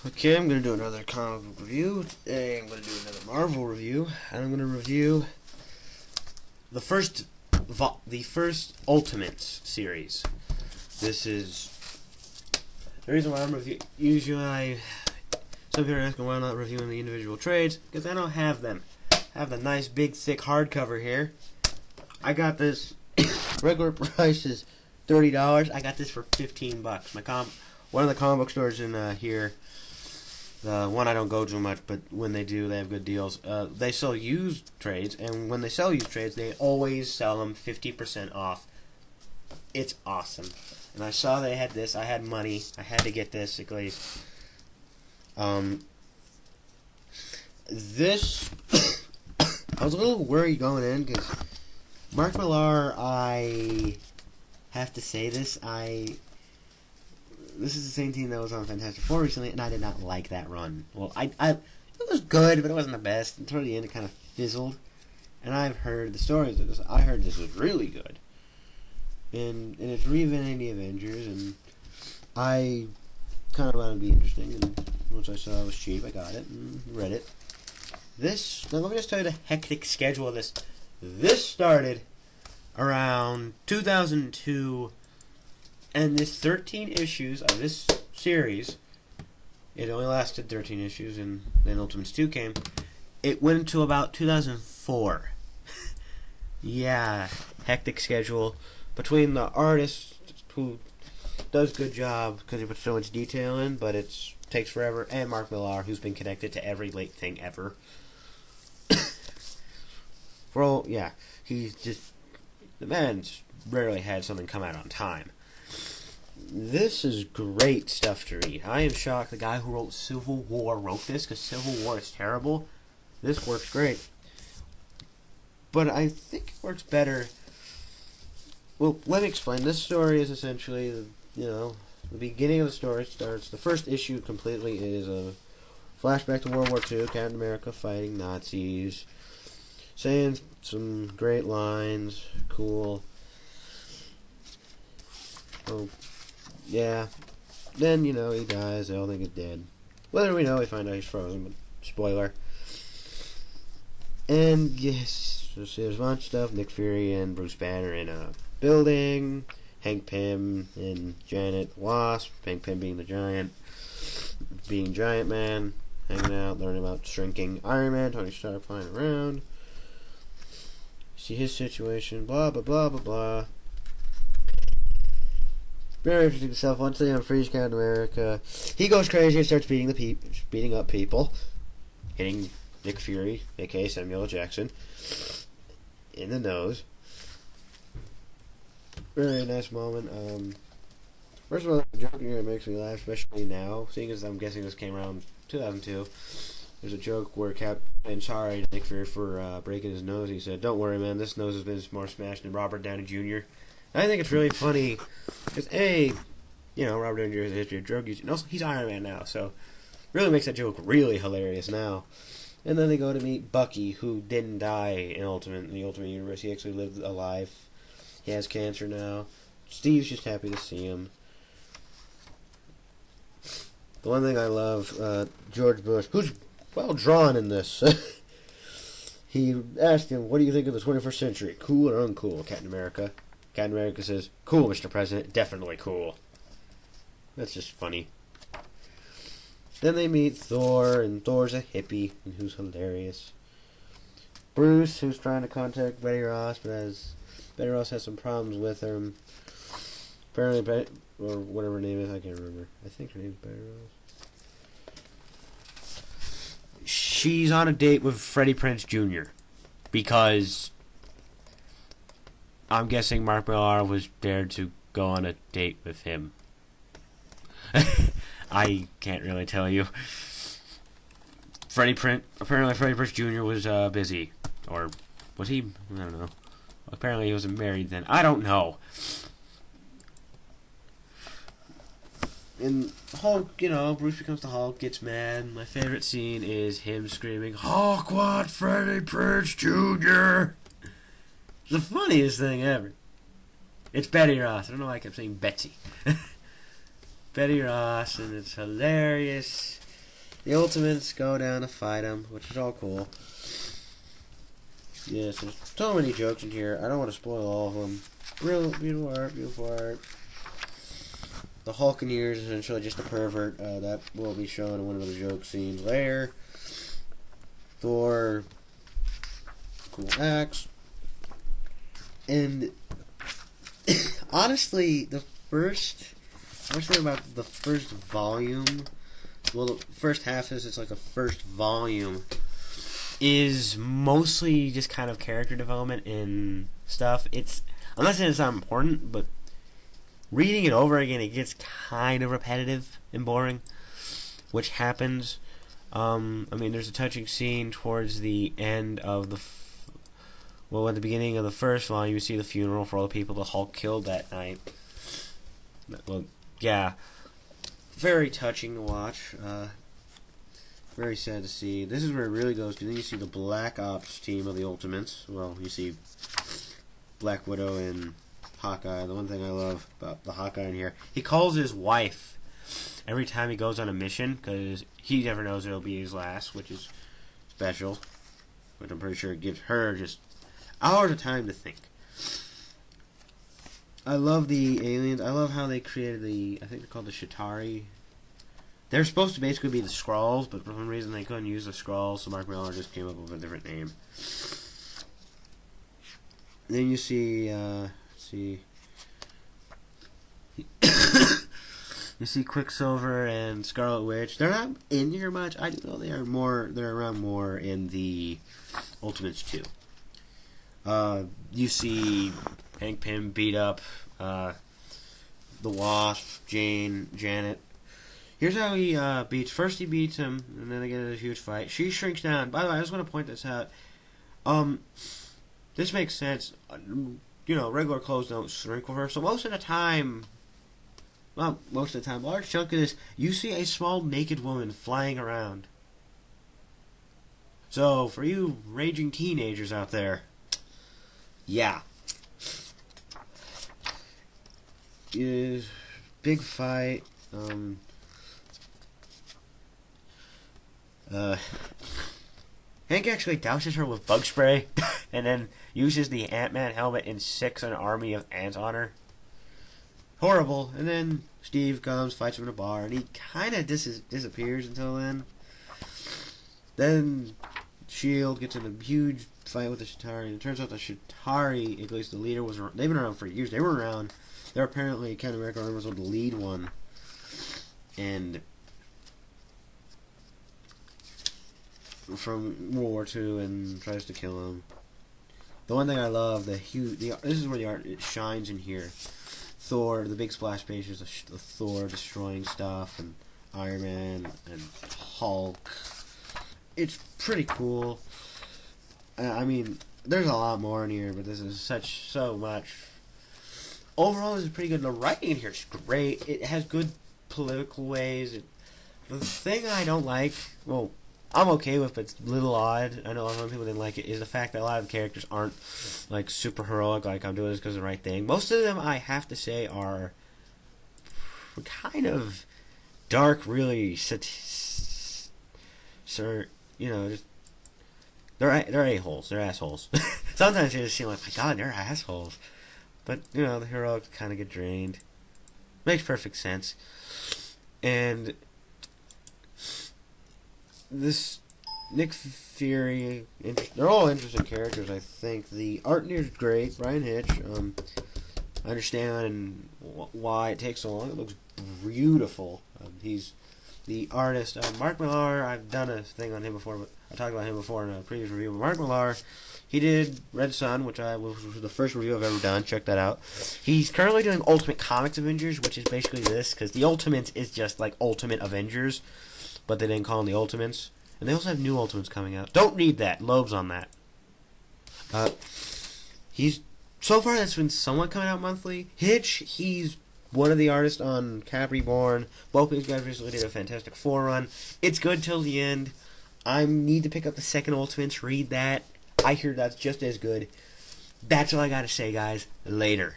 Okay, I'm going to do another comic book review. Today I'm going to do another Marvel review. And I'm going to review the first Ultimates series. This is the reason why I'm reviewing. Some people are asking why I'm not reviewing the individual trades, because I don't have them. I have the nice big thick hardcover here. I got this. Regular price is $30. I got this for $15. One of the comic book stores in here. The one I don't go to much, but when they do, they have good deals. They sell used trades, and when they sell used trades, they always sell them 50% off. It's awesome. And I saw they had this. I had money. I had to get this at least. This I was a little worried going in because Mark Millar. I have to say this. This is the same team that was on Fantastic Four recently, and I did not like that run. Well, it was good, but it wasn't the best. And toward the end, it kind of fizzled. And I've heard the stories of this. I heard this was really good. And it's reinventing the Avengers, and I kind of found it to be interesting. And once I saw it was cheap, I got it and read it. Now let me just tell you the hectic schedule of this. This started around 2002. And this 13 issues of this series, it only lasted 13 issues, and then Ultimates 2 came. It went into about 2004. Yeah, hectic schedule. Between the artist, who does good job because he puts so much detail in, but it takes forever, and Mark Millar, who's been connected to every late thing ever. He's just... The man's rarely had something come out on time. This is great stuff to read. I am shocked the guy who wrote Civil War wrote this, because Civil War is terrible. This works great. But I think it works better. Well, let me explain. This story is essentially, the beginning of the story starts. The first issue completely is a flashback to World War II, Captain America fighting Nazis, saying some great lines, cool. Oh, yeah. Then, he dies. They all think he's dead. Whether we know, we find out he's frozen, but spoiler. And, yes, there's a bunch of stuff. Nick Fury and Bruce Banner in a building. Hank Pym and Janet Wasp. Hank Pym being the Giant. Being Giant Man. Hanging out, learning about shrinking Iron Man. Tony Stark flying around. See his situation. Blah, blah, blah, blah, blah. Very interesting stuff. Once they unfreeze Captain America, he goes crazy and starts beating up people, hitting Nick Fury, aka Samuel L. Jackson, in the nose. Very nice moment. First of all, the joke here makes me laugh, especially now, seeing as I'm guessing this came around 2002. There's a joke where Captain sorry to Nick Fury for breaking his nose. He said, "Don't worry, man. This nose has been more smashed than Robert Downey Jr." I think it's really funny because Robert Downey Jr. has a history of drug use, and also he's Iron Man now, so really makes that joke really hilarious now. And then they go to meet Bucky, who didn't die in the Ultimate Universe. He actually lived a life. He has cancer now. Steve's just happy to see him. The one thing I love, George Bush, who's well drawn in this. He asked him, "What do you think of the 21st century? Cool or uncool?" Captain America says, "Cool, Mr. President, definitely cool." That's just funny. Then they meet Thor, and Thor's a hippie, and who's hilarious. Bruce, who's trying to contact Betty Ross, but Betty Ross has some problems with him. Apparently, or whatever her name is, I can't remember. I think her name is Betty Ross. She's on a date with Freddie Prinze Jr. because I'm guessing Mark Millar was dared to go on a date with him. I can't really tell you. Apparently Freddie Prinze Jr. was busy. Or was he? I don't know. Apparently he wasn't married then. I don't know. And Hulk, Bruce becomes the Hulk, gets mad. My favorite scene is him screaming, "Hulk, what? Freddie Prinze Jr.!" The funniest thing ever. It's Betty Ross. I don't know why I kept saying Betsy. Betty Ross, and it's hilarious. The Ultimates go down to fight him, which is all cool. Yes, there's so many jokes in here. I don't want to spoil all of them. Real beautiful art, beautiful art. The Hulkaneer is essentially just a pervert. That will be shown in one of the joke scenes later. Thor, cool axe. And honestly, the first thing about the first volume, well, the first half is it's like the first volume, is mostly just kind of character development and stuff. I'm not saying it's not important, but reading it over again, it gets kind of repetitive and boring, which happens. I mean, there's a touching scene towards the end of at the beginning of the first volume, you see the funeral for all the people the Hulk killed that night. Well, yeah, very touching to watch. Very sad to see. This is where it really goes, because then you see the Black Ops team of the Ultimates. Well, you see Black Widow and Hawkeye. The one thing I love about the Hawkeye in here, he calls his wife every time he goes on a mission, because he never knows it'll be his last, which is special. But I'm pretty sure it gives her just hours of time to think. I love the aliens. I love how they created I think they're called the Chitauri. They're supposed to basically be the Skrulls, but for some reason they couldn't use the Skrulls, so Mark Millar just came up with a different name. Then you see, you see Quicksilver and Scarlet Witch. They're not in here much. I do know they're around more in the Ultimates too. You see Hank Pym beat up the Wasp, Janet. Here's how he beats. First he beats him, and then they get in a huge fight. She shrinks down. By the way, I just want to point this out. This makes sense. You know, regular clothes don't shrink with her, so most of the time, large chunk of this, you see a small naked woman flying around. So, for you raging teenagers out there, yeah. Big fight. Hank actually douses her with bug spray and then uses the Ant-Man helmet and sicks an army of ants on her. Horrible. And then Steve comes, fights him in a bar, and he kind of disappears until then. Then S.H.I.E.L.D. gets in a huge fight with the Chitauri, and it turns out the Chitauri, at least the leader, they've been around for years. They were around. They're apparently Captain America was the lead one. And from World War II, and tries to kill him. The one thing I love, this is where the art it shines in here. Thor, the big splash page is the Thor destroying stuff, and Iron Man, and Hulk. It's pretty cool. I mean, there's a lot more in here, but this is so much. Overall, this is pretty good. The writing in here is great. It has good political ways. The thing I don't like, well, I'm okay with, but it's a little odd. I know a lot of people didn't like it. Is the fact that a lot of the characters aren't like super heroic, like I'm doing this because of the right thing. Most of them, I have to say, are kind of dark, really. You know, just they're a-holes. They're assholes. Sometimes they just seem like, my God, they're assholes. But you know, the heroics kind of get drained. Makes perfect sense. And this Nick Fury, they're all interesting characters, I think. The art in here is great. Brian Hitch, I understand why it takes so long. It looks beautiful. He's the artist. Mark Millar, I've done a thing on him before, but I talked about him before in a previous review. But Mark Millar, he did Red Sun, which was the first review I've ever done. Check that out. He's currently doing Ultimate Comics Avengers, which is basically this, because the Ultimates is just like Ultimate Avengers, but they didn't call them the Ultimates. And they also have new Ultimates coming out. Don't read that. Loeb's on that. So far that's been somewhat coming out monthly. Hitch, he's one of the artists on Cap Reborn. Both these guys recently did a Fantastic Four run. It's good till the end. I need to pick up the second Ultimates, read that. I hear that's just as good. That's all I gotta say, guys. Later.